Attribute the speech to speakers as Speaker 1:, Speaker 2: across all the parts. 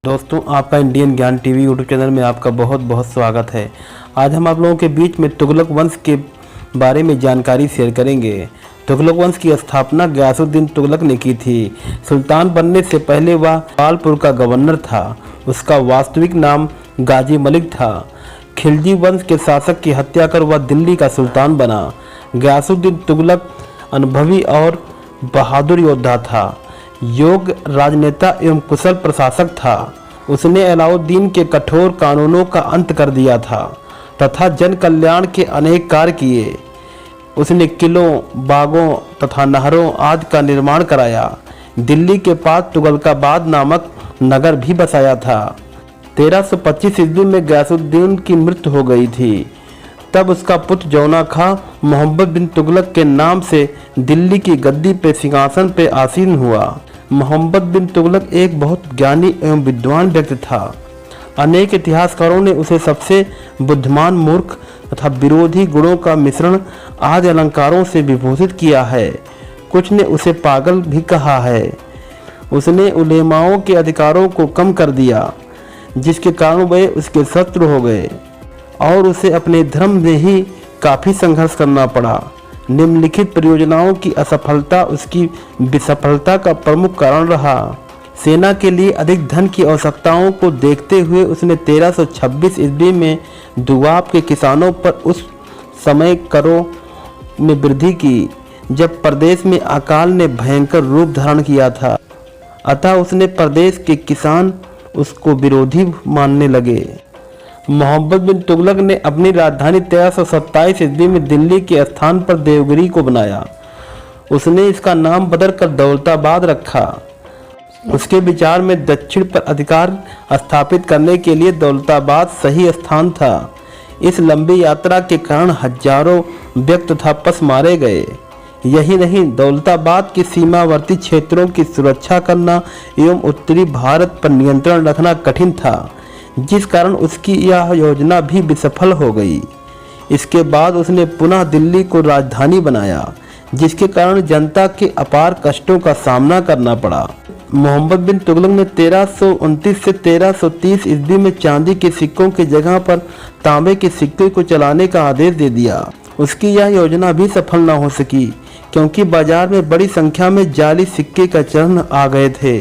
Speaker 1: दोस्तों, आपका इंडियन ज्ञान टीवी यूट्यूब चैनल में आपका बहुत बहुत स्वागत है। आज हम आप लोगों के बीच में तुगलक वंश के बारे में जानकारी शेयर करेंगे। तुगलक वंश की स्थापना गयासुद्दीन तुगलक ने की थी। सुल्तान बनने से पहले वह बालपुर का गवर्नर था। उसका वास्तविक नाम गाजी मलिक था। खिलजी वंश के शासक की हत्या कर वह दिल्ली का सुल्तान बना। गयासुद्दीन तुगलक अनुभवी और बहादुर योद्धा था, योग्य राजनेता एवं कुशल प्रशासक था। उसने अलाउद्दीन के कठोर कानूनों का अंत कर दिया था तथा जन कल्याण के अनेक कार्य किए। उसने किलों, बागों तथा नहरों आदि का निर्माण कराया। दिल्ली के पास तुगलकाबाद नामक नगर भी बसाया था। 1325 ईस्वी में गयासुद्दीन की मृत्यु हो गई थी। तब उसका पुत्र जौना खां मोहम्मद बिन तुगलक के नाम से दिल्ली की गद्दी पे सिंहासन पे आसीन हुआ। मोहम्मद बिन तुगलक एक बहुत ज्ञानी एवं विद्वान व्यक्ति था। अनेक इतिहासकारों ने उसे सबसे बुद्धिमान, मूर्ख तथा विरोधी गुणों का मिश्रण आदि अलंकारों से विभूषित किया है। कुछ ने उसे पागल भी कहा है। उसने उलेमाओं के अधिकारों को कम कर दिया, जिसके कारण वे उसके शत्रु हो गए और उसे अपने धर्म में ही काफ़ी संघर्ष करना पड़ा। निम्नलिखित परियोजनाओं की असफलता उसकी विसफलता का प्रमुख कारण रहा। सेना के लिए अधिक धन की आवश्यकताओं को देखते हुए उसने 1326 ईस्वी में दुआब के किसानों पर उस समय करों में वृद्धि की, जब प्रदेश में अकाल ने भयंकर रूप धारण किया था। अतः उसने प्रदेश के किसान उसको विरोधी मानने लगे। मोहम्मद बिन तुगलक ने अपनी राजधानी 1327 ईस्वी में दिल्ली के स्थान पर देवगिरी को बनाया। उसने इसका नाम बदलकर दौलताबाद रखा। उसके विचार में दक्षिण पर अधिकार स्थापित करने के लिए दौलताबाद सही स्थान था। इस लंबी यात्रा के कारण हजारों व्यक्ति तथा पशु मारे गए। यही नहीं, दौलताबाद के सीमावर्ती क्षेत्रों की सुरक्षा करना एवं उत्तरी भारत पर नियंत्रण रखना कठिन था, जिस कारण उसकी यह योजना भी विसफल हो गई। इसके बाद उसने पुनः दिल्ली को राजधानी बनाया, जिसके कारण जनता के अपार कष्टों का सामना करना पड़ा। मोहम्मद बिन तुगलक ने 1329 से 1330 ईस्वी में चांदी के सिक्कों की जगह पर तांबे के सिक्के को चलाने का आदेश दे दिया। उसकी यह योजना भी सफल न हो सकी, क्योंकि बाजार में बड़ी संख्या में जाली सिक्के का चलन आ गए थे।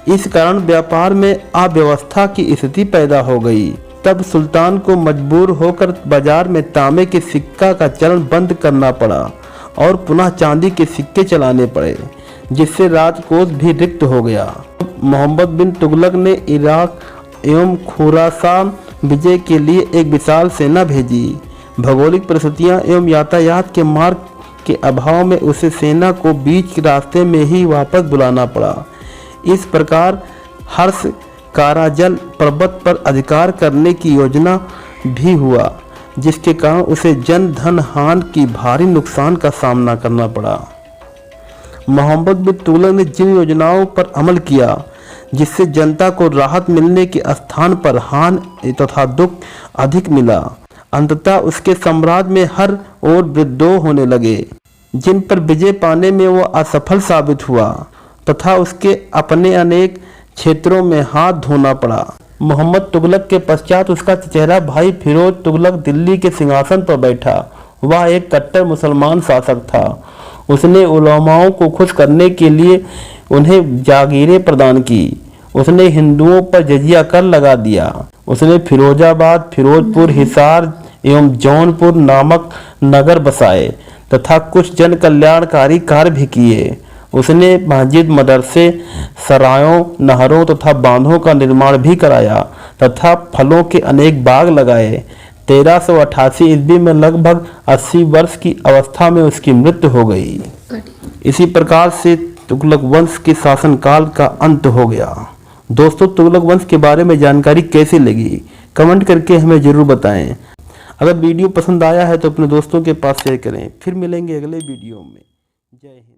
Speaker 1: इस कारण व्यापार में अव्यवस्था की स्थिति पैदा हो गई। तब सुल्तान को मजबूर होकर बाजार में तांबे के सिक्का का चलन बंद करना पड़ा और पुनः चांदी के सिक्के चलाने पड़े, जिससे राजकोष भी रिक्त हो गया। मोहम्मद बिन तुगलक ने इराक एवं खुरासान विजय के लिए एक विशाल सेना भेजी। भौगोलिक परिस्थितियां एवं यातायात के मार्ग के अभाव में उसे सेना को बीच के रास्ते में ही वापस बुलाना पड़ा। इस प्रकार हर्ष काराजल पर्वत पर अधिकार करने की योजना भी हुआ, जिसके कारण उसे जन धन हानि की भारी नुकसान का सामना करना पड़ा। मोहम्मद बिन तुगलक ने जिन योजनाओं पर अमल किया, जिससे जनता को राहत मिलने के स्थान पर हानि तथा दुख अधिक मिला, अंततः उसके साम्राज्य में हर ओर विद्रोह होने लगे, जिन पर विजय पाने में वह असफल साबित हुआ तथा उसके अपने अनेक क्षेत्रों में हाथ धोना पड़ा। मोहम्मद तुगलक के पश्चात उसका चचेरा भाई फिरोज तुगलक दिल्ली के सिंहासन पर बैठा। वह एक कट्टर मुसलमान शासक था। उसने उलमाओं को खुश करने के लिए उन्हें जागीरें प्रदान की। उसने हिंदुओं पर जजिया कर लगा दिया। उसने फिरोजाबाद, फिरोजपुर, हिसार एवं जौनपुर नामक नगर बसाए तथा कुछ जन कल्याणकारी कार्य भी किए। उसने मस्जिद, मदरसे, सरायों, नहरों तथा बांधों का निर्माण भी कराया तथा फलों के अनेक बाग लगाए। 1388 ईस्वी में लगभग 80 वर्ष की अवस्था में उसकी मृत्यु हो गई। इसी प्रकार से तुगलक वंश के शासनकाल का अंत हो गया। दोस्तों, तुगलक वंश के बारे में जानकारी कैसी लगी, कमेंट करके हमें जरूर बताएं। अगर वीडियो पसंद आया है तो अपने दोस्तों के पास शेयर करें। फिर मिलेंगे अगले वीडियो में। जय हिंद।